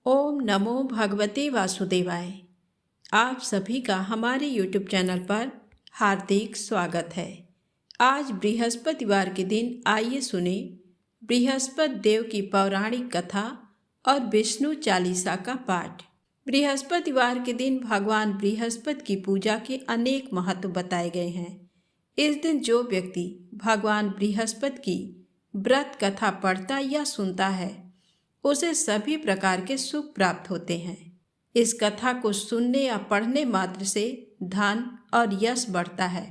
ओम नमो भगवते वासुदेवाय। आप सभी का हमारे YouTube चैनल पर हार्दिक स्वागत है। आज बृहस्पतिवार के दिन आइए सुने बृहस्पति देव की पौराणिक कथा और विष्णु चालीसा का पाठ। बृहस्पतिवार के दिन भगवान बृहस्पति की पूजा के अनेक महत्व बताए गए हैं। इस दिन जो व्यक्ति भगवान बृहस्पति की व्रत कथा पढ़ता या सुनता है उसे सभी प्रकार के सुख प्राप्त होते हैं। इस कथा को सुनने या पढ़ने मात्र से धन और यश बढ़ता है,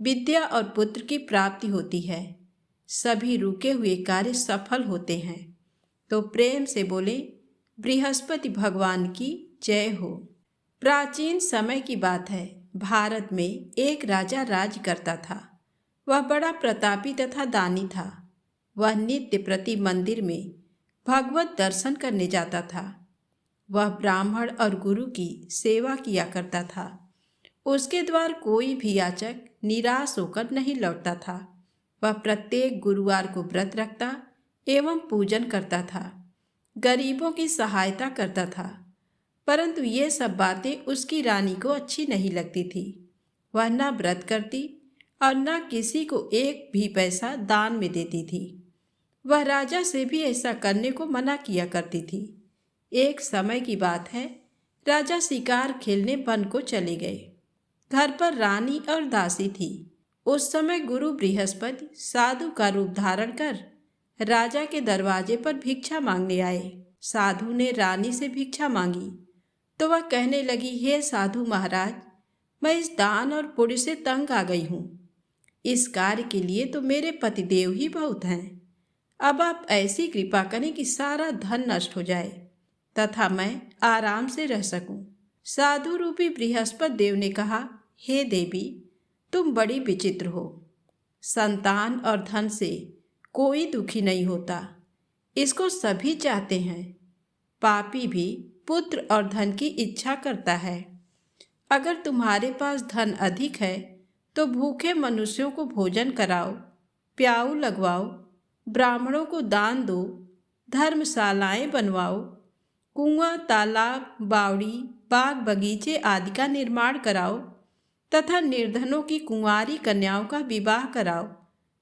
विद्या और पुत्र की प्राप्ति होती है, सभी रुके हुए कार्य सफल होते हैं। तो प्रेम से बोले बृहस्पति भगवान की जय हो। प्राचीन समय की बात है। भारत में एक राजा राज करता था। वह बड़ा प्रतापी तथा दानी था। वह नित्य प्रति मंदिर में भगवत दर्शन करने जाता था। वह ब्राह्मण और गुरु की सेवा किया करता था। उसके द्वार कोई भी याचक निराश होकर नहीं लौटता था। वह प्रत्येक गुरुवार को व्रत रखता एवं पूजन करता था, गरीबों की सहायता करता था। परंतु ये सब बातें उसकी रानी को अच्छी नहीं लगती थी। वह न व्रत करती और न किसी को एक भी पैसा दान में देती थी। वह राजा से भी ऐसा करने को मना किया करती थी। एक समय की बात है, राजा शिकार खेलने वन को चले गए। घर पर रानी और दासी थी। उस समय गुरु बृहस्पति साधु का रूप धारण कर राजा के दरवाजे पर भिक्षा मांगने आए। साधु ने रानी से भिक्षा मांगी तो वह कहने लगी, हे साधु महाराज, मैं इस दान और पुण्य से तंग आ गई हूँ। इस कार्य के लिए तो मेरे पतिदेव ही बहुत हैं। अब आप ऐसी कृपा करें कि सारा धन नष्ट हो जाए तथा मैं आराम से रह सकूं। साधु रूपी बृहस्पति देव ने कहा, हे देवी, तुम बड़ी विचित्र हो। संतान और धन से कोई दुखी नहीं होता, इसको सभी चाहते हैं। पापी भी पुत्र और धन की इच्छा करता है। अगर तुम्हारे पास धन अधिक है तो भूखे मनुष्यों को भोजन कराओ, प्याऊ लगवाओ, ब्राह्मणों को दान दो, धर्मशालाएं बनवाओ, कुआं, तालाब, बावड़ी, बाग बगीचे आदि का निर्माण कराओ तथा निर्धनों की कुंवारी कन्याओं का विवाह कराओ,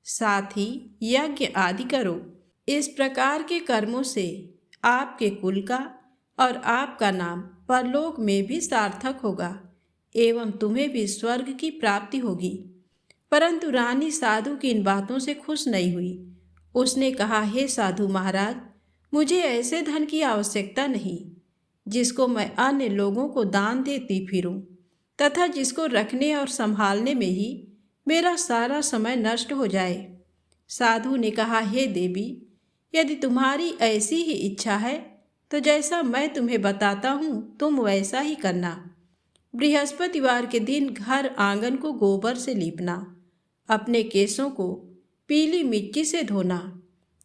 साथ ही यज्ञ आदि करो। इस प्रकार के कर्मों से आपके कुल का और आपका नाम परलोक में भी सार्थक होगा एवं तुम्हें भी स्वर्ग की प्राप्ति होगी। परंतु रानी साधु की इन बातों से खुश नहीं हुई। उसने कहा, हे साधु महाराज, मुझे ऐसे धन की आवश्यकता नहीं जिसको मैं अन्य लोगों को दान देती फिरूं तथा जिसको रखने और संभालने में ही मेरा सारा समय नष्ट हो जाए। साधु ने कहा, हे देवी, यदि तुम्हारी ऐसी ही इच्छा है तो जैसा मैं तुम्हें बताता हूँ तुम वैसा ही करना। बृहस्पतिवार के दिन घर आंगन को गोबर से लीपना, अपने केसों को पीली मिट्टी से धोना,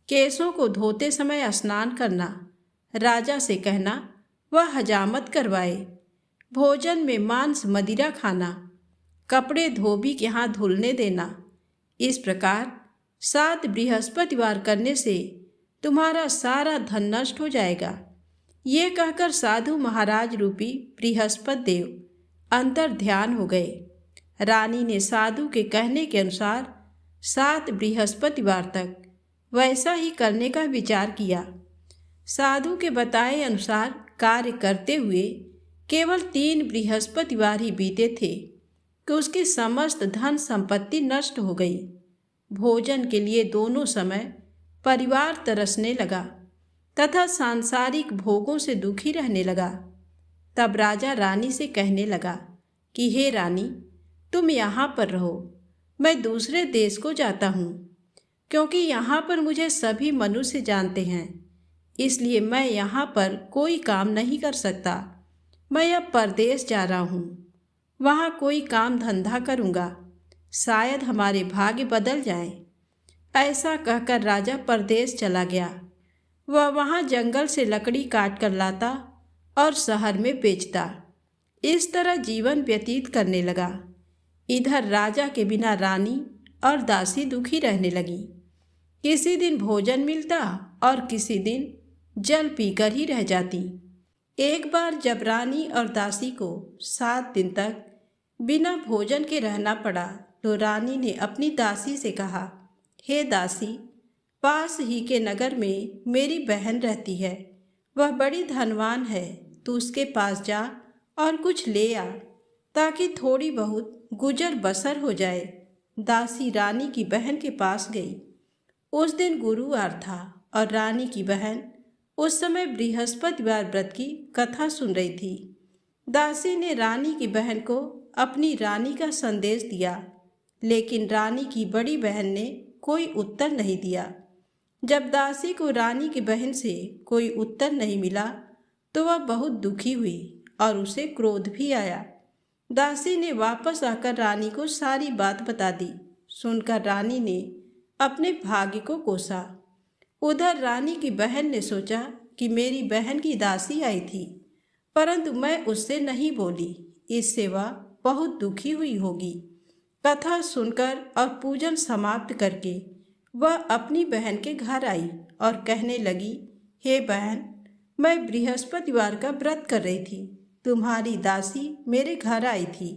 केसों को धोते समय स्नान करना, राजा से कहना वह हजामत करवाए, भोजन में मांस मदिरा खाना, कपड़े धोबी के हाथ धुलने देना। इस प्रकार 7 बृहस्पतिवार करने से तुम्हारा सारा धन नष्ट हो जाएगा। ये कहकर साधु महाराज रूपी बृहस्पति देव अंतर ध्यान हो गए। रानी ने साधु के कहने के अनुसार 7 बृहस्पतिवार तक वैसा ही करने का विचार किया। साधु के बताए अनुसार कार्य करते हुए केवल 3 बृहस्पतिवार ही बीते थे कि उसकी समस्त धन संपत्ति नष्ट हो गई। भोजन के लिए दोनों समय परिवार तरसने लगा तथा सांसारिक भोगों से दुखी रहने लगा। तब राजा रानी से कहने लगा कि हे रानी, तुम यहाँ पर रहो, मैं दूसरे देश को जाता हूँ, क्योंकि यहाँ पर मुझे सभी मनुष्य जानते हैं, इसलिए मैं यहाँ पर कोई काम नहीं कर सकता। मैं अब परदेश जा रहा हूँ, वहाँ कोई काम धंधा करूँगा, शायद हमारे भाग्य बदल जाएं। ऐसा कहकर राजा परदेश चला गया। वह वहाँ जंगल से लकड़ी काट कर लाता और शहर में बेचता। इस तरह जीवन व्यतीत करने लगा। इधर राजा के बिना रानी और दासी दुखी रहने लगी। किसी दिन भोजन मिलता और किसी दिन जल पीकर ही रह जाती। एक बार जब रानी और दासी को 7 दिन तक बिना भोजन के रहना पड़ा तो रानी ने अपनी दासी से कहा, हे दासी, पास ही के नगर में मेरी बहन रहती है। वह बड़ी धनवान है। तू उसके पास जा और कुछ ले आ ताकि थोड़ी बहुत गुजर बसर हो जाए। दासी रानी की बहन के पास गई। उस दिन गुरुवार था और रानी की बहन उस समय बृहस्पतिवार व्रत की कथा सुन रही थी। दासी ने रानी की बहन को अपनी रानी का संदेश दिया, लेकिन रानी की बड़ी बहन ने कोई उत्तर नहीं दिया। जब दासी को रानी की बहन से कोई उत्तर नहीं मिला तो वह बहुत दुखी हुई और उसे क्रोध भी आया। दासी ने वापस आकर रानी को सारी बात बता दी। सुनकर रानी ने अपने भाग्य को कोसा। उधर रानी की बहन ने सोचा कि मेरी बहन की दासी आई थी, परंतु मैं उससे नहीं बोली, इससे वह बहुत दुखी हुई होगी। कथा सुनकर और पूजन समाप्त करके वह अपनी बहन के घर आई और कहने लगी, हे बहन, मैं बृहस्पतिवार का व्रत कर रही थी। तुम्हारी दासी मेरे घर आई थी,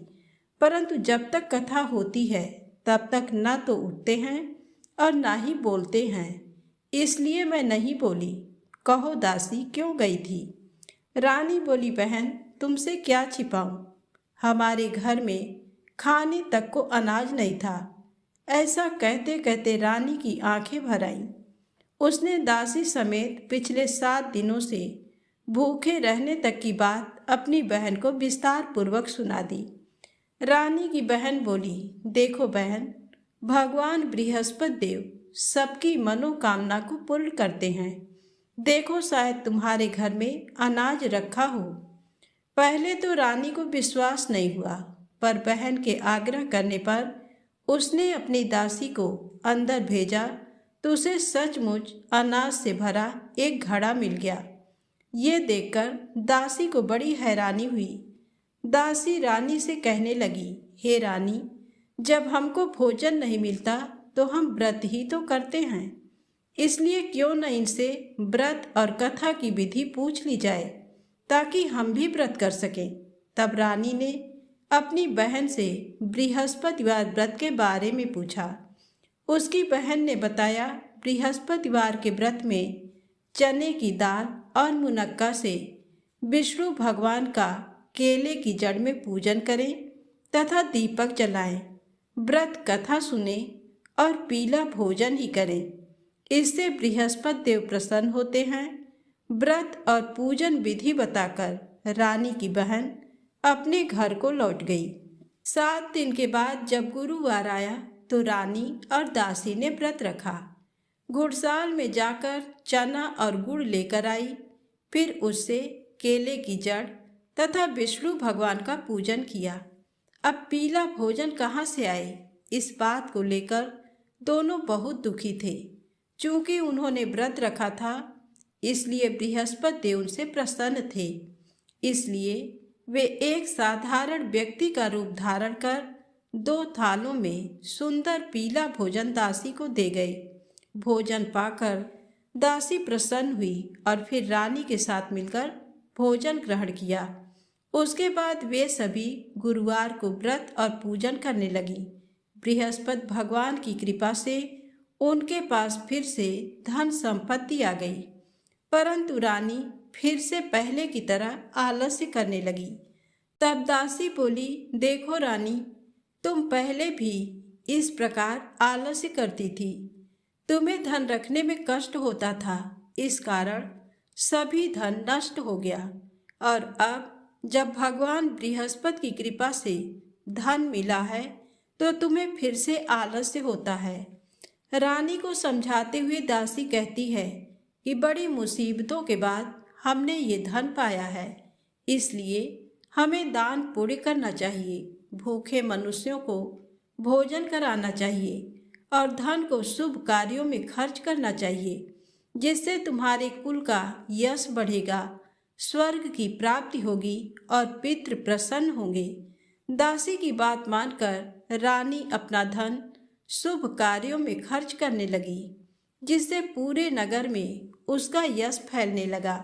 परंतु जब तक कथा होती है तब तक न तो उठते हैं और ना ही बोलते हैं, इसलिए मैं नहीं बोली। कहो दासी क्यों गई थी? रानी बोली, बहन, तुमसे क्या छिपाऊं? हमारे घर में खाने तक को अनाज नहीं था। ऐसा कहते कहते रानी की आंखें भर आईं। उसने दासी समेत पिछले 7 दिनों से भूखे रहने तक की बात अपनी बहन को विस्तार पूर्वक सुना दी। रानी की बहन बोली, देखो बहन, भगवान बृहस्पति देव सबकी मनोकामना को पूर्ण करते हैं। देखो, शायद तुम्हारे घर में अनाज रखा हो। पहले तो रानी को विश्वास नहीं हुआ, पर बहन के आग्रह करने पर उसने अपनी दासी को अंदर भेजा तो उसे सचमुच अनाज से भरा एक घड़ा मिल गया। ये देखकर दासी को बड़ी हैरानी हुई। दासी रानी से कहने लगी, हे रानी, जब हमको भोजन नहीं मिलता तो हम व्रत ही तो करते हैं, इसलिए क्यों न इनसे व्रत और कथा की विधि पूछ ली जाए ताकि हम भी व्रत कर सकें। तब रानी ने अपनी बहन से बृहस्पतिवार व्रत के बारे में पूछा। उसकी बहन ने बताया, बृहस्पतिवार के व्रत में चने की दाल और मुनक्का से विष्णु भगवान का केले की जड़ में पूजन करें तथा दीपक जलाएं, व्रत कथा सुने और पीला भोजन ही करें। इससे बृहस्पति देव प्रसन्न होते हैं। व्रत और पूजन विधि बताकर रानी की बहन अपने घर को लौट गई। 7 दिन के बाद जब गुरुवार आया तो रानी और दासी ने व्रत रखा। घुड़साल में जाकर चना और गुड़ लेकर आई, फिर उससे केले की जड़ तथा विष्णु भगवान का पूजन किया। अब पीला भोजन कहाँ से आए, इस बात को लेकर दोनों बहुत दुखी थे। चूंकि उन्होंने व्रत रखा था, इसलिए बृहस्पति देव उनसे प्रसन्न थे। इसलिए वे एक साधारण व्यक्ति का रूप धारण कर 2 थालों में सुंदर पीला भोजन दासी को दे गए। भोजन पाकर दासी प्रसन्न हुई और फिर रानी के साथ मिलकर भोजन ग्रहण किया। उसके बाद वे सभी गुरुवार को व्रत और पूजन करने लगी। बृहस्पति भगवान की कृपा से उनके पास फिर से धन संपत्ति आ गई, परंतु रानी फिर से पहले की तरह आलस्य करने लगी। तब दासी बोली, देखो रानी, तुम पहले भी इस प्रकार आलस्य करती थी। तुम्हें धन रखने में कष्ट होता था, इस कारण सभी धन नष्ट हो गया, और अब जब भगवान बृहस्पति की कृपा से धन मिला है तो तुम्हें फिर से आलस्य होता है। रानी को समझाते हुए दासी कहती है कि बड़ी मुसीबतों के बाद हमने ये धन पाया है, इसलिए हमें दान पुण्य करना चाहिए, भूखे मनुष्यों को भोजन कराना चाहिए और धन को शुभ कार्यों में खर्च करना चाहिए, जिससे तुम्हारे कुल का यश बढ़ेगा, स्वर्ग की प्राप्ति होगी और पितृ प्रसन्न होंगे। दासी की बात मानकर रानी अपना धन शुभ कार्यों में खर्च करने लगी, जिससे पूरे नगर में उसका यश फैलने लगा।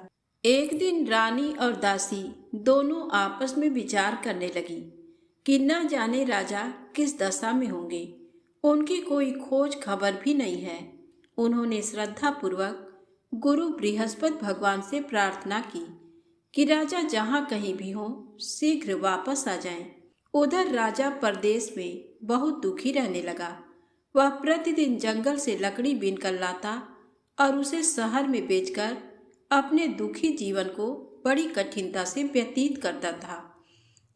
एक दिन रानी और दासी दोनों आपस में विचार करने लगी कि न जाने राजा किस दशा में होंगे। उनकी कोई खोज खबर भी नहीं है। उन्होंने श्रद्धा पूर्वक गुरु बृहस्पति भगवान से प्रार्थना की कि राजा जहाँ कहीं भी हो शीघ्र वापस आ जाएं। उधर राजा परदेश में बहुत दुखी रहने लगा। वह प्रतिदिन जंगल से लकड़ी बीनकर लाता और उसे शहर में बेचकर अपने दुखी जीवन को बड़ी कठिनता से व्यतीत करता था।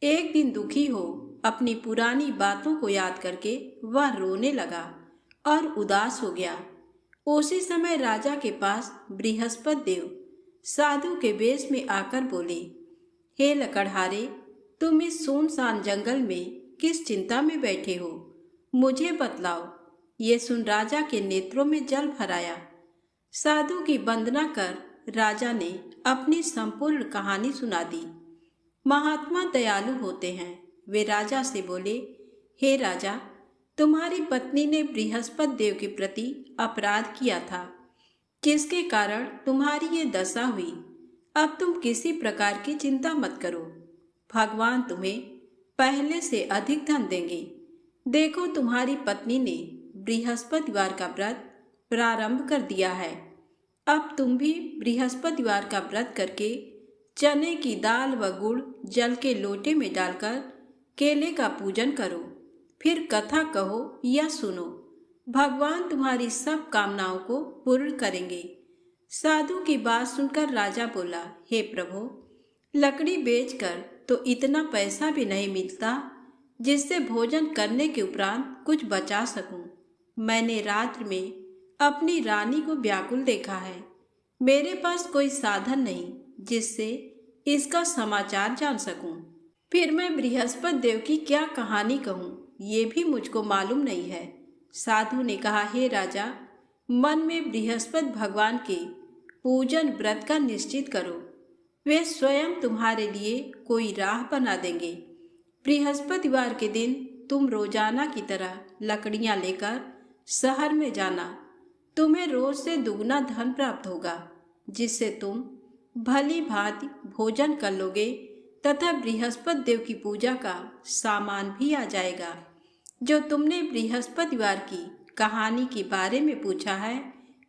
एक दिन दुखी हो अपनी पुरानी बातों को याद करके वह रोने लगा और उदास हो गया। उसी समय राजा के पास बृहस्पति देव साधु के वेश में आकर बोले, हे लकड़हारे, तुम इस सुनसान जंगल में किस चिंता में बैठे हो, मुझे बतलाओ। ये सुन राजा के नेत्रों में जल भर आया। साधु की वंदना कर राजा ने अपनी संपूर्ण कहानी सुना दी। महात्मा दयालु होते हैं। वे राजा से बोले, हे राजा, तुम्हारी पत्नी ने बृहस्पति देव के प्रति अपराध किया था, जिसके कारण तुम्हारी ये दशा हुई। अब तुम किसी प्रकार की चिंता मत करो, भगवान तुम्हें पहले से अधिक धन देंगे। देखो, तुम्हारी पत्नी ने बृहस्पतिवार का व्रत प्रारंभ कर दिया है। अब तुम भी बृहस्पतिवार का व्रत करके चने की दाल व गुड़ जल के लोटे में डालकर केले का पूजन करो। फिर कथा कहो या सुनो, भगवान तुम्हारी सब कामनाओं को पूर्ण करेंगे। साधु की बात सुनकर राजा बोला, हे प्रभु, लकड़ी बेचकर तो इतना पैसा भी नहीं मिलता जिससे भोजन करने के उपरांत कुछ बचा सकूं। मैंने रात्र में अपनी रानी को व्याकुल देखा है। मेरे पास कोई साधन नहीं जिससे इसका समाचार जान सकूं। फिर मैं बृहस्पति देव की क्या कहानी कहूँ, ये भी मुझको मालूम नहीं है। साधु ने कहा, हे राजा, मन में बृहस्पति भगवान के पूजन व्रत का निश्चित करो। वे स्वयं तुम्हारे लिए कोई राह बना देंगे। बृहस्पतिवार के दिन तुम रोजाना की तरह लकड़ियां लेकर शहर में जाना। तुम्हें रोज से दुगना धन प्राप्त होगा, जिससे तुम भली भांति भोजन कर लोगे तथा बृहस्पति देव की पूजा का सामान भी आ जाएगा। जो तुमने बृहस्पतिवार की कहानी के बारे में पूछा है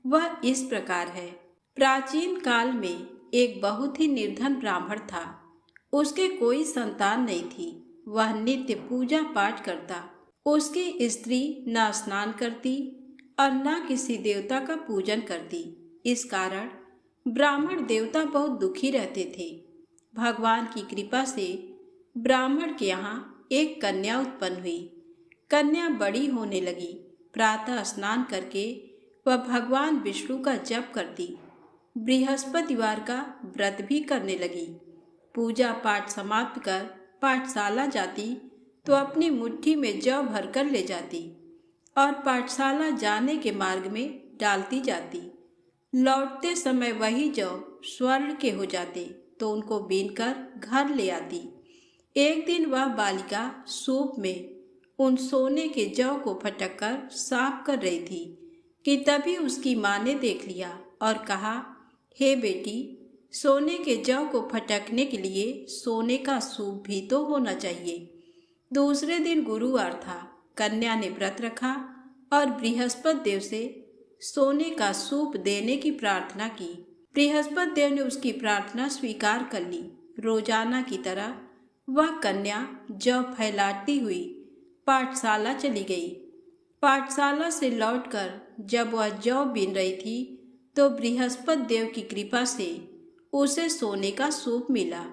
वह इस प्रकार है। प्राचीन काल में एक बहुत ही निर्धन ब्राह्मण था। उसके कोई संतान नहीं थी। वह नित्य पूजा पाठ करता। उसकी स्त्री न स्नान करती और न किसी देवता का पूजन करती। इस कारण ब्राह्मण देवता बहुत दुखी रहते थे। भगवान की कृपा से ब्राह्मण के यहाँ एक कन्या उत्पन्न हुई। कन्या बड़ी होने लगी। प्रातः स्नान करके वह भगवान विष्णु का जप करती। बृहस्पतिवार का व्रत भी करने लगी। पूजा पाठ समाप्त कर पाठशाला जाती तो अपनी मुट्ठी में जौ भरकर ले जाती और पाठशाला जाने के मार्ग में डालती जाती। लौटते समय वही जौ स्वर्ण के हो जाते तो उनको बीनकर घर ले आती। एक दिन वह बालिका सूप में उन सोने के जौ को फटककर साफ कर रही थी कि तभी उसकी माँ ने देख लिया और कहा, हे बेटी, सोने के जौ को फटकने के लिए सोने का सूप भी तो होना चाहिए। दूसरे दिन गुरुवार था। कन्या ने व्रत रखा और बृहस्पति देव से सोने का सूप देने की प्रार्थना की। बृहस्पति देव ने उसकी प्रार्थना स्वीकार कर ली। रोजाना की तरह वह कन्या जौ फैलाती हुई पाठशाला चली गई। पाठशाला से लौटकर जब वह जौ बीन रही थी तो बृहस्पति देव की कृपा से उसे सोने का सूप मिला।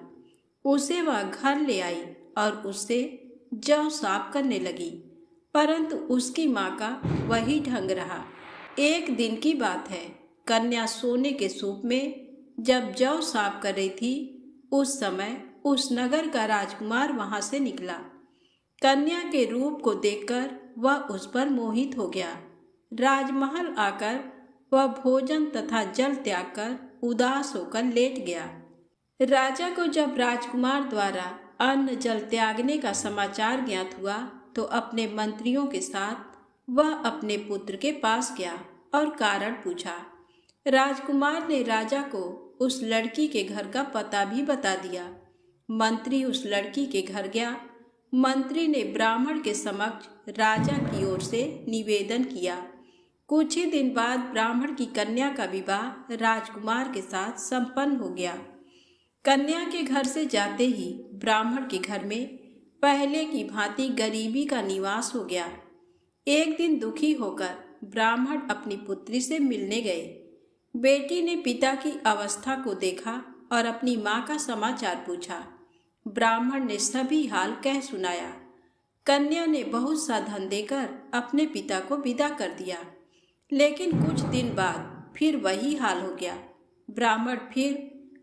उसे वह घर ले आई और उससे जौ साफ करने लगी, परंतु उसकी माँ का वही ढंग रहा। एक दिन की बात है, कन्या सोने के सूप में जब जौ साफ कर रही थी उस समय उस नगर का राजकुमार वहां से निकला। कन्या के रूप को देखकर वह उस पर मोहित हो गया। राजमहल आकर वह भोजन तथा जल त्याग कर उदास होकर लेट गया। राजा को जब राजकुमार द्वारा अन्न जल त्यागने का समाचार ज्ञात हुआ तो अपने मंत्रियों के साथ वह अपने पुत्र के पास गया और कारण पूछा। राजकुमार ने राजा को उस लड़की के घर का पता भी बता दिया। मंत्री उस लड़की के घर गया। मंत्री ने ब्राह्मण के समक्ष राजा की ओर से निवेदन किया। कुछ ही दिन बाद ब्राह्मण की कन्या का विवाह राजकुमार के साथ संपन्न हो गया। कन्या के घर से जाते ही ब्राह्मण के घर में पहले की भांति गरीबी का निवास हो गया। एक दिन दुखी होकर ब्राह्मण अपनी पुत्री से मिलने गए। बेटी ने पिता की अवस्था को देखा और अपनी माँ का समाचार पूछा। ब्राह्मण ने सभी हाल कह सुनाया। कन्या ने बहुत सा धन देकर अपने पिता को विदा कर दिया, लेकिन कुछ दिन बाद फिर वही हाल हो गया। ब्राह्मण फिर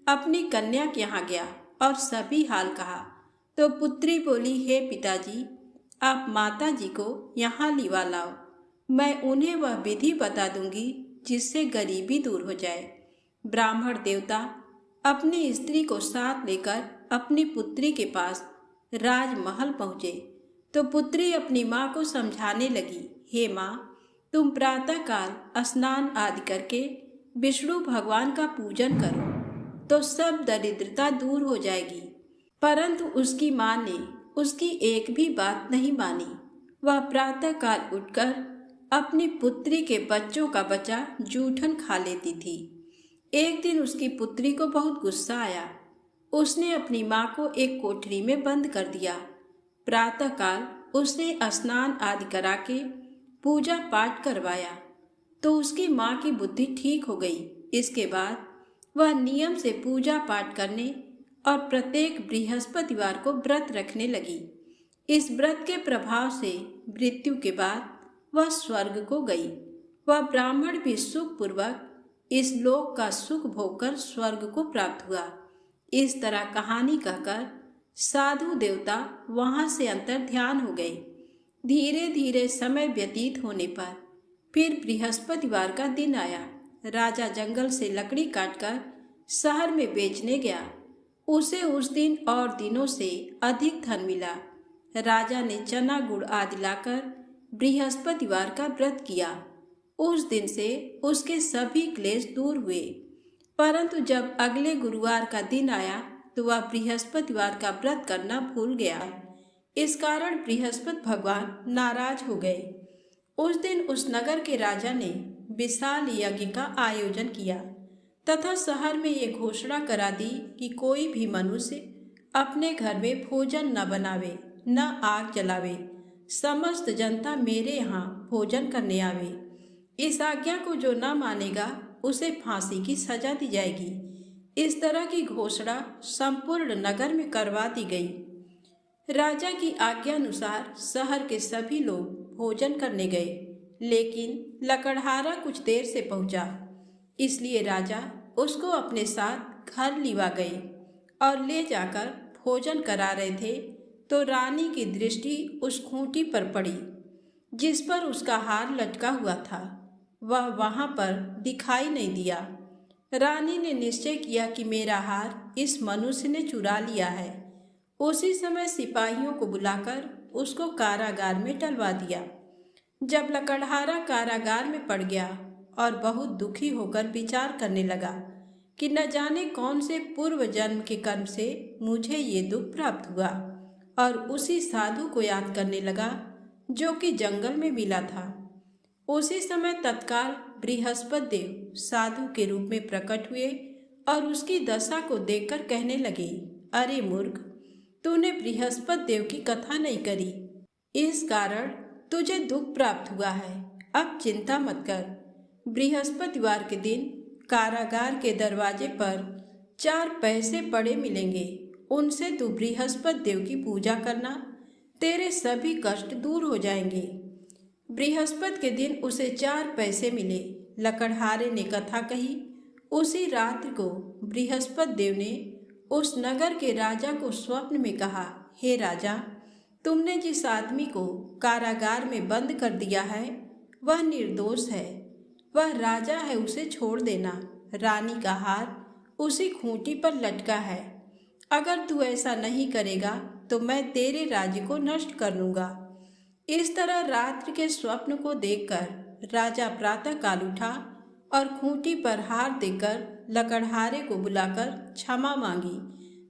अपनी कन्या के यहाँ गया और सभी हाल कहा तो पुत्री बोली, हे पिताजी, आप माता जी को यहाँ लिवा लाओ। मैं उन्हें वह विधि बता दूंगी जिससे गरीबी दूर हो जाए। ब्राह्मण देवता अपनी स्त्री को साथ लेकर अपनी पुत्री के पास राजमहल पहुँचे तो पुत्री अपनी माँ को समझाने लगी, हे माँ, तुम प्रातःकाल स्नान आदि करके विष्णु भगवान का पूजन करो तो सब दरिद्रता दूर हो जाएगी। परंतु उसकी माँ ने उसकी एक भी बात नहीं मानी। वह प्रातःकाल उठकर अपनी पुत्री के बच्चों का बचा जूठन खा लेती थी। एक दिन उसकी पुत्री को बहुत गुस्सा आया। उसने अपनी माँ को एक कोठरी में बंद कर दिया। प्रातःकाल उसने स्नान आदि करा के पूजा पाठ करवाया तो उसकी माँ की बुद्धि ठीक हो गई। इसके बाद वह नियम से पूजा पाठ करने और प्रत्येक बृहस्पतिवार को व्रत रखने लगी। इस व्रत के प्रभाव से मृत्यु के बाद वह स्वर्ग को गई। वह ब्राह्मण भी सुखपूर्वक इस लोक का सुख भोगकर स्वर्ग को प्राप्त हुआ। इस तरह कहानी कहकर साधु देवता वहाँ से अंतर ध्यान हो गए। धीरे धीरे समय व्यतीत होने पर फिर बृहस्पतिवार का दिन आया। राजा जंगल से लकड़ी काटकर शहर में बेचने गया। उसे उस दिन और दिनों से अधिक धन मिला। राजा ने चना गुड़ आदि लाकर बृहस्पतिवार का व्रत किया। उस दिन से उसके सभी क्लेश दूर हुए। परंतु जब अगले गुरुवार का दिन आया तो वह बृहस्पतिवार का व्रत करना भूल गया। इस कारण बृहस्पति भगवान नाराज हो गए। उस दिन उस नगर के राजा ने विशाल यज्ञ का आयोजन किया तथा शहर में ये घोषणा करा दी कि कोई भी मनुष्य अपने घर में भोजन न बनावे, न आग जलावे। समस्त जनता मेरे यहाँ भोजन करने आवे। इस आज्ञा को जो न मानेगा उसे फांसी की सजा दी जाएगी। इस तरह की घोषणा संपूर्ण नगर में करवा दी गई। राजा की आज्ञा अनुसार शहर के सभी लोग भोजन करने गए, लेकिन लकड़हारा कुछ देर से पहुंचा। इसलिए राजा उसको अपने साथ घर लिवा गए और ले जाकर भोजन करा रहे थे तो रानी की दृष्टि उस खूंटी पर पड़ी जिस पर उसका हार लटका हुआ था। वह वहां पर दिखाई नहीं दिया। रानी ने निश्चय किया कि मेरा हार इस मनुष्य ने चुरा लिया है। उसी समय सिपाहियों को बुलाकर उसको कारागार में डलवा दिया। जब लकड़हारा कारागार में पड़ गया और बहुत दुखी होकर विचार करने लगा कि न जाने कौन से पूर्व जन्म के कर्म से मुझे ये दुख प्राप्त हुआ, और उसी साधु को याद करने लगा जो कि जंगल में मिला था। उसी समय तत्काल बृहस्पति देव साधु के रूप में प्रकट हुए और उसकी दशा को देखकर कहने लगे, अरे मूर्ख, तूने बृहस्पति देव की कथा नहीं करी, इस कारण तुझे दुख प्राप्त हुआ है। अब चिंता मत कर। बृहस्पतिवार के दिन कारागार के दरवाजे पर 4 पैसे पड़े मिलेंगे। उनसे तू बृहस्पति देव की पूजा करना, तेरे सभी कष्ट दूर हो जाएंगे। बृहस्पति के दिन उसे 4 पैसे मिले। लकड़हारे ने कथा कही। उसी रात्रि को बृहस्पति देव ने उस नगर के राजा को स्वप्न में कहा, हे राजा, तुमने जिस आदमी को कारागार में बंद कर दिया है वह निर्दोष है। वह राजा है, उसे छोड़ देना। रानी का हार उसी खूंटी पर लटका है। अगर तू ऐसा नहीं करेगा तो मैं तेरे राज्य को नष्ट कर लूँगा। इस तरह रात्रि के स्वप्न को देखकर राजा प्रातःकाल उठा और खूंटी पर हार देकर लकड़हारे को बुलाकर क्षमा मांगी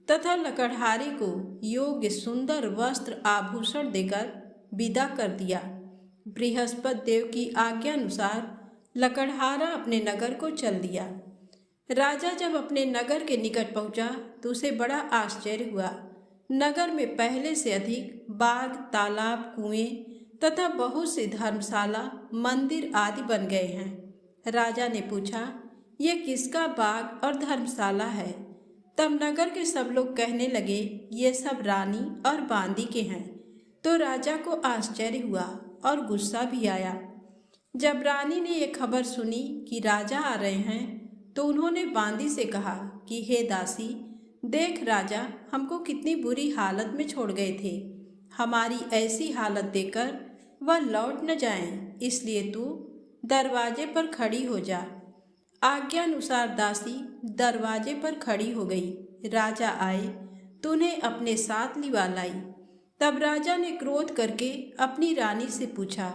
तथा लकड़हारे को योग्य सुंदर वस्त्र आभूषण देकर विदा कर दिया। बृहस्पति देव की आज्ञा अनुसार लकड़हारा अपने नगर को चल दिया। राजा जब अपने नगर के निकट पहुंचा तो उसे बड़ा आश्चर्य हुआ। नगर में पहले से अधिक बाग, तालाब, कुएं तथा बहुत सी धर्मशाला, मंदिर आदि बन गए हैं। राजा ने पूछा, ये किसका बाग और धर्मशाला है? तब नगर के सब लोग कहने लगे, ये सब रानी और बांदी के हैं। तो राजा को आश्चर्य हुआ और गुस्सा भी आया। जब रानी ने ये खबर सुनी कि राजा आ रहे हैं तो उन्होंने बांदी से कहा कि हे दासी, देख राजा हमको कितनी बुरी हालत में छोड़ गए थे। हमारी ऐसी हालत देखकर वह लौट न जाएं, इसलिए तू दरवाजे पर खड़ी हो जा। आज्ञा अनुसार दासी दरवाजे पर खड़ी हो गई। राजा आए तो उन्हें अपने साथ लिवा लाई। तब राजा ने क्रोध करके अपनी रानी से पूछा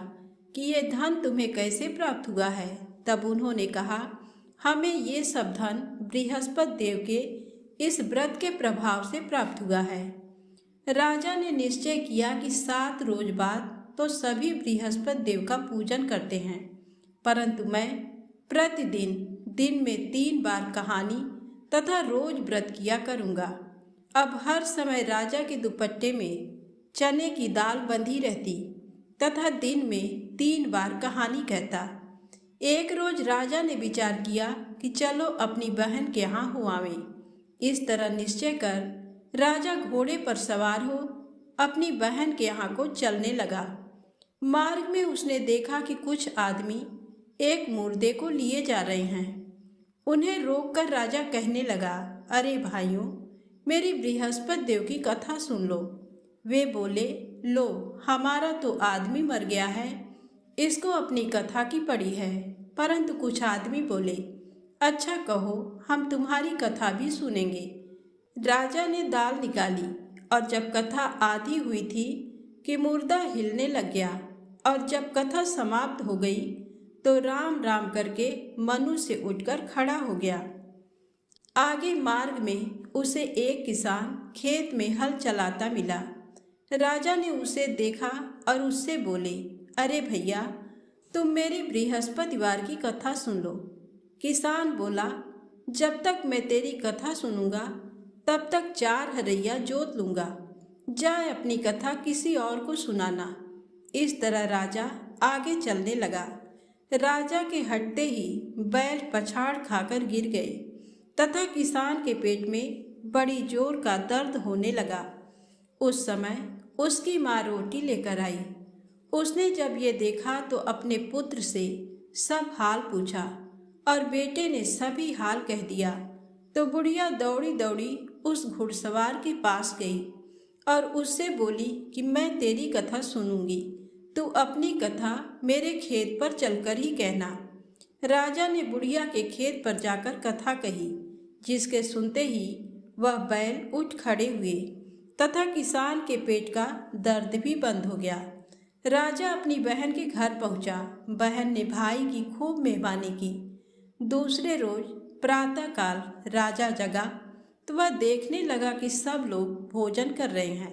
कि ये धन तुम्हें कैसे प्राप्त हुआ है? तब उन्होंने कहा, हमें ये सब धन बृहस्पति देव के इस व्रत के प्रभाव से प्राप्त हुआ है। राजा ने निश्चय किया कि 7 रोज बाद तो सभी बृहस्पति देव का पूजन करते हैं, परंतु मैं प्रतिदिन दिन में 3 बार कहानी तथा रोज व्रत किया करूँगा। अब हर समय राजा के दुपट्टे में चने की दाल बंधी रहती तथा दिन में 3 बार कहानी कहता। एक रोज राजा ने विचार किया कि चलो अपनी बहन के यहाँ हो आवें। इस तरह निश्चय कर राजा घोड़े पर सवार हो अपनी बहन के यहाँ को चलने लगा। मार्ग में उसने देखा कि कुछ आदमी एक मुर्दे को लिए जा रहे हैं। उन्हें रोककर राजा कहने लगा, अरे भाइयों, मेरी बृहस्पति देव की कथा सुन लो। वे बोले, लो हमारा तो आदमी मर गया है, इसको अपनी कथा की पड़ी है। परंतु कुछ आदमी बोले, अच्छा कहो, हम तुम्हारी कथा भी सुनेंगे। राजा ने दाल निकाली और जब कथा आधी हुई थी कि मुर्दा हिलने लग गया, और जब कथा समाप्त हो गई तो राम राम करके मनुष्य उठकर खड़ा हो गया। आगे मार्ग में उसे एक किसान खेत में हल चलाता मिला। राजा ने उसे देखा और उससे बोले, अरे भैया, तुम मेरी बृहस्पतिवार की कथा सुन लो। किसान बोला, जब तक मैं तेरी कथा सुनूंगा तब तक 4 हरैया जोत लूँगा। जाए अपनी कथा किसी और को सुनाना। इस तरह राजा आगे चलने लगा। राजा के हटते ही बैल पछाड़ खाकर गिर गए तथा किसान के पेट में बड़ी जोर का दर्द होने लगा। उस समय उसकी माँ रोटी लेकर आई। उसने जब ये देखा तो अपने पुत्र से सब हाल पूछा और बेटे ने सभी हाल कह दिया। तो बुढ़िया दौड़ी दौड़ी उस घुड़सवार के पास गई और उससे बोली कि मैं तेरी कथा सुनूंगी, तू अपनी कथा मेरे खेत पर चलकर ही कहना। राजा ने बुढ़िया के खेत पर जाकर कथा कही, जिसके सुनते ही वह बैल उठ खड़े हुए तथा किसान के पेट का दर्द भी बंद हो गया। राजा अपनी बहन के घर पहुंचा। बहन ने भाई की खूब मेहमानी की। दूसरे रोज प्रातःकाल राजा जगा तो वह देखने लगा कि सब लोग भोजन कर रहे हैं।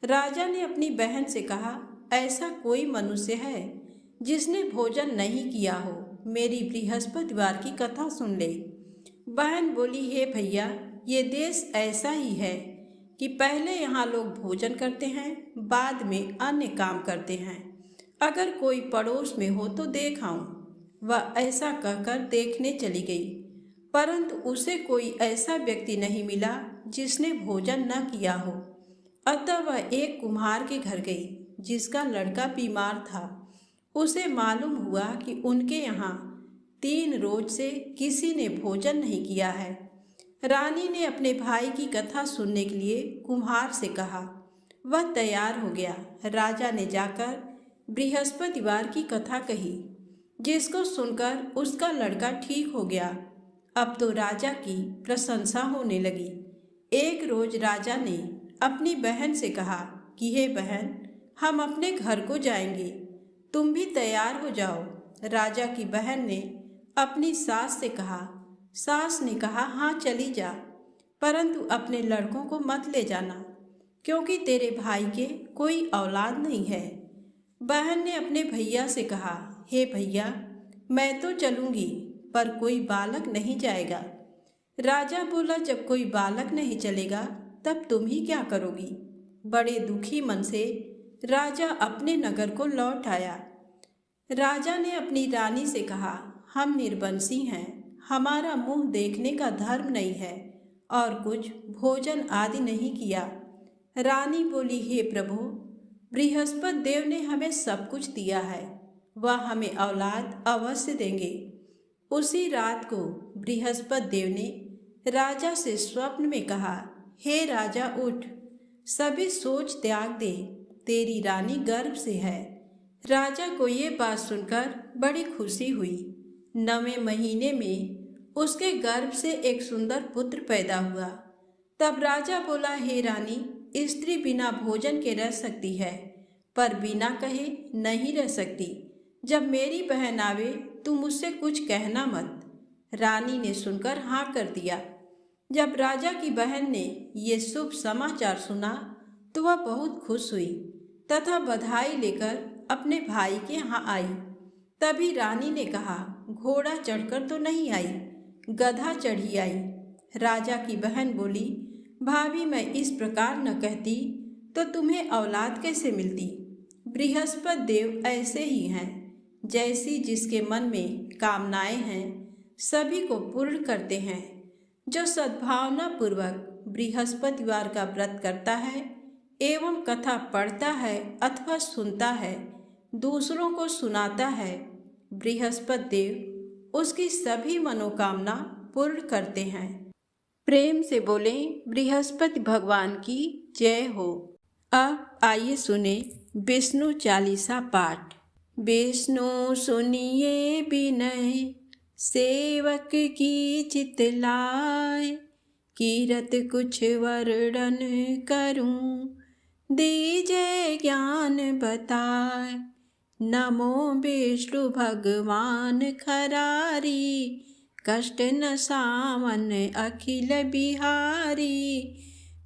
राजा ने अपनी बहन से कहा, ऐसा कोई मनुष्य है जिसने भोजन नहीं किया हो? मेरी बृहस्पतिवार की कथा सुन ले। बहन बोली, हे भैया, ये देश ऐसा ही है कि पहले यहाँ लोग भोजन करते हैं, बाद में अन्य काम करते हैं। अगर कोई पड़ोस में हो तो देख आऊं। वह ऐसा कहकर देखने चली गई, परंतु उसे कोई ऐसा व्यक्ति नहीं मिला जिसने भोजन न किया हो। अतः वह एक कुम्हार के घर गई जिसका लड़का बीमार था। उसे मालूम हुआ कि उनके यहाँ 3 रोज से किसी ने भोजन नहीं किया है। रानी ने अपने भाई की कथा सुनने के लिए कुम्हार से कहा। वह तैयार हो गया। राजा ने जाकर बृहस्पतिवार की कथा कही, जिसको सुनकर उसका लड़का ठीक हो गया। अब तो राजा की प्रशंसा होने लगी। एक रोज राजा ने अपनी बहन से कहा कि हे बहन, हम अपने घर को जाएंगे, तुम भी तैयार हो जाओ। राजा की बहन ने अपनी सास से कहा, सास ने कहा, हाँ चली जा, परंतु अपने लड़कों को मत ले जाना, क्योंकि तेरे भाई के कोई औलाद नहीं है। बहन ने अपने भैया से कहा, हे भैया, मैं तो चलूंगी, पर कोई बालक नहीं जाएगा। राजा बोला, जब कोई बालक नहीं चलेगा तब तुम ही क्या करोगी। बड़े दुखी मन से राजा अपने नगर को लौट आया। राजा ने अपनी रानी से कहा, हम निर्वंशी हैं, हमारा मुंह देखने का धर्म नहीं है और कुछ भोजन आदि नहीं किया। रानी बोली, हे प्रभु, बृहस्पति देव ने हमें सब कुछ दिया है, वह हमें औलाद अवश्य देंगे। उसी रात को बृहस्पति देव ने राजा से स्वप्न में कहा, हे राजा उठ, सभी सोच त्याग दे, तेरी रानी गर्भ से है। राजा को ये बात सुनकर बड़ी खुशी हुई। 9वें महीने में उसके गर्भ से एक सुंदर पुत्र पैदा हुआ। तब राजा बोला, हे रानी, स्त्री बिना भोजन के रह सकती है, पर बिना कहे नहीं रह सकती। जब मेरी बहन आवे तुम मुझसे कुछ कहना मत। रानी ने सुनकर हाँ कर दिया। जब राजा की बहन ने ये शुभ समाचार सुना तो वह बहुत खुश हुई तथा बधाई लेकर अपने भाई के यहाँ आई। तभी रानी ने कहा, घोड़ा चढ़कर तो नहीं आई, गधा चढ़ी आई। राजा की बहन बोली, भाभी, मैं इस प्रकार न कहती तो तुम्हें औलाद कैसे मिलती। बृहस्पति देव ऐसे ही हैं, जैसी जिसके मन में कामनाएं हैं सभी को पूर्ण करते हैं। जो सद्भावना पूर्वक बृहस्पतिवार का व्रत करता है एवं कथा पढ़ता है अथवा सुनता है, दूसरों को सुनाता है, बृहस्पति देव उसकी सभी मनोकामना पूर्ण करते हैं। प्रेम से बोलें, बृहस्पति भगवान की जय हो। अब आइए सुने विष्णु चालीसा पाठ। विष्णु सुनिए विनय, सेवक की चितलाय, कीरत कुछ वर्णन करूं, दीजय ज्ञान बताए। नमो विष्णु भगवान खरारी, कष्ट न सामन अखिल बिहारी।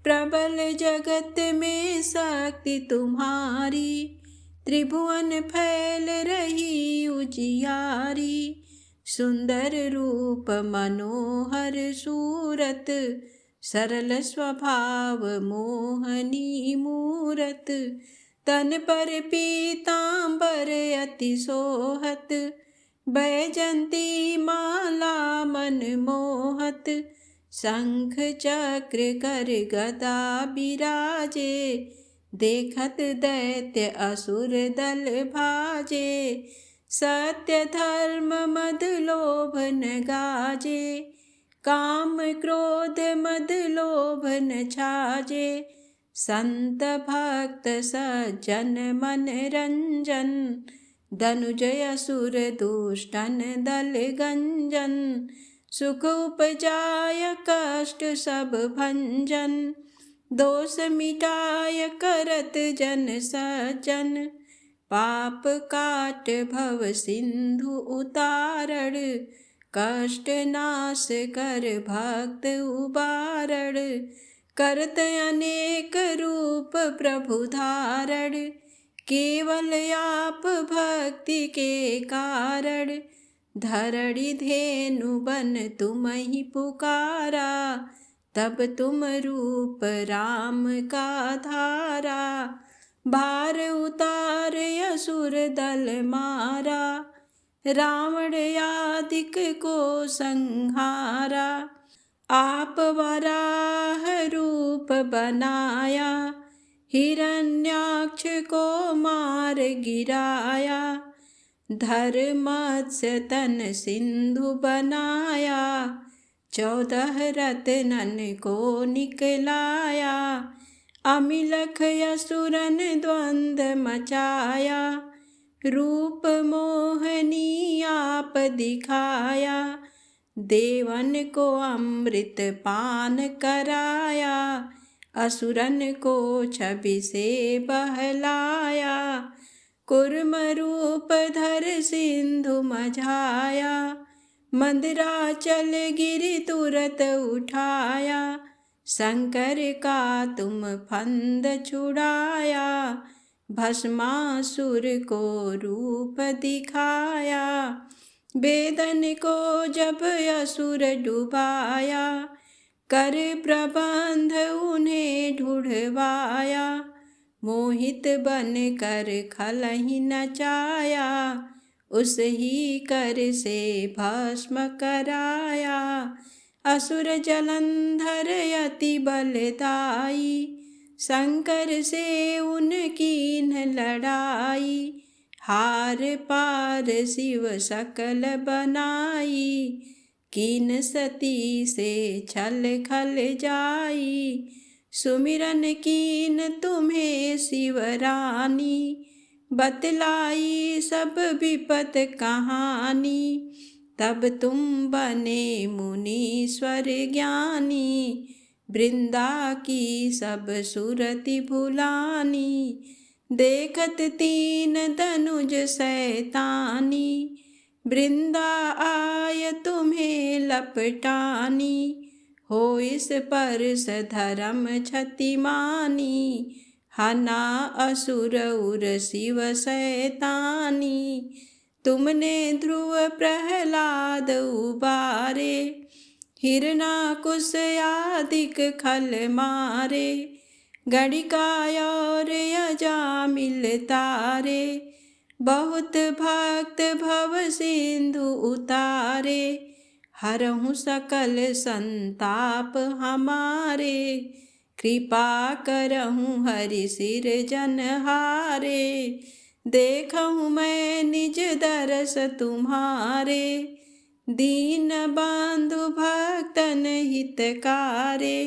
प्रबल जगत में शक्ति तुम्हारी, त्रिभुवन फैल रही उजियारी। सुंदर रूप मनोहर सूरत, सरल स्वभाव मोहनी मूरत। तन पर पीतांबर अति सोहत, बैजंती माला मन मोहत। शंख चक्र कर गदा बिराजे, देखत दैत्य असुर दल भाजे। सत्य धर्म मद लोभ न गाजे, काम क्रोध मद लोभ न छाजे। संत भक्त सज्जन मन रंजन, धनुजय असुर दुष्टन दल गंजन। सुख उपजाय कष्ट सब भंजन, दोष मिटाय करत जन सज्जन। पाप काट भव सिंधु उतारण, कष्ट नाश कर भक्त उबारण। करत अनेक रूप प्रभु धारण, केवल आप भक्ति के कारण। धरणी धेनु बन तुम ही पुकारा, तब तुम रूप राम का धारा। भार उतार असुर दल मारा, रावण यादिक को संहारा। आप वराह रूप बनाया, हिरण्याक्ष को मार गिराया। धर्मत्स्य तन सिंधु बनाया, 14 रत्नन को निकलाया। अमिलख असुरन द्वंद मचाया, रूप मोहनी आप दिखाया। देवन को अमृत पान कराया, असुरन को छवि से बहलाया। कुर्म रूप धर सिंधु मझाया, मंदराचल गिरि तुरत उठाया, शंकर का तुम फंद छुड़ाया। भस्मासुर को रूप दिखाया, वेदन को जब असुर डुबाया। कर प्रबंध उन्हें ढूढ़वाया, मोहित बन कर खलहि नचाया। उस ही कर से भस्म कराया, असुर जलंधर अति बलदाई। शंकर से उनकी न लड़ाई, हार पार शिव सकल बनाई। कीन सती से छल खल जाई, सुमिरन कीन तुम्हें शिवरानी। बतलाई सब विपत कहानी, तब तुम बने मुनीश्वर ज्ञानी। वृंदा की सब सुरति भुलानी, देखत तीन धनुज शैतानी। वृंदा आय तुम्हें लपटानी, हो इस पर धर्म क्षति मानी। हना असुर उर शिव शैतानी, तुमने ध्रुव प्रहलाद उबारे। हिरणाकुश आदिक खल मारे, गणिका और अजामिल तारे। बहुत भक्त भव सिंधु उतारे, हरहु सकल संताप हमारे। कृपा करहु हरि सिर जनहारे, देखहु मैं निज दरस तुम्हारे। दीन बंधु भक्तन हितकारे,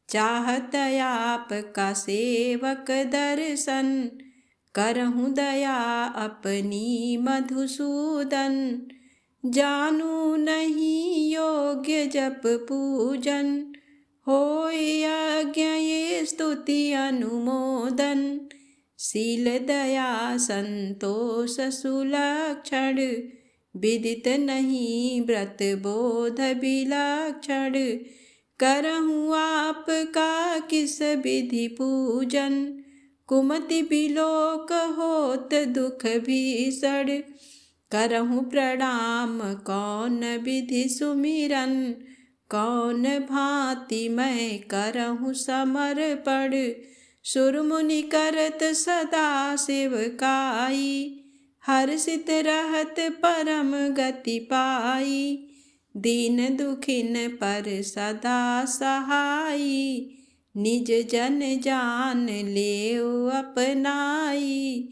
चाहत आपका सेवक दर्शन। करहु दया अपनी मधुसूदन, जानू नहीं योग्य जप पूजन। होय यज्ञ ये स्तुति अनुमोदन, शील दया संतोष सुलक्षण। विदित नहीं व्रत बोध विलक्षण, करहु आपका किस विधि पूजन। कुमति बिलोक होत दुख भीषण, करहु प्रणाम कौन विधि सुमिरन। कौन भांति मैं करहु समर्पण, सुर मुनि करत सदा सेवकाई। हर्षित रहत परम गति पाई, दीन दुखिन पर सदा सहाई। निज जन जान लेओ अपनाई,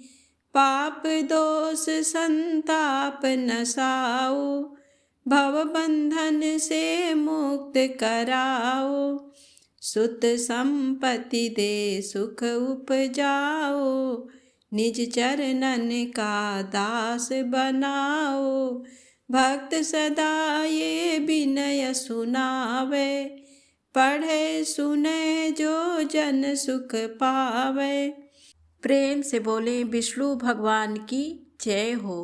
पाप दोष संताप नसाओ। भव बंधन से मुक्त कराओ, सुत संपत्ति दे सुख उपजाओ। निज चरणन का दास बनाओ, भक्त सदा ये विनय सुनावे। पढ़े सुने जो जन सुख पावे। प्रेम से बोले विष्णु भगवान की जय हो।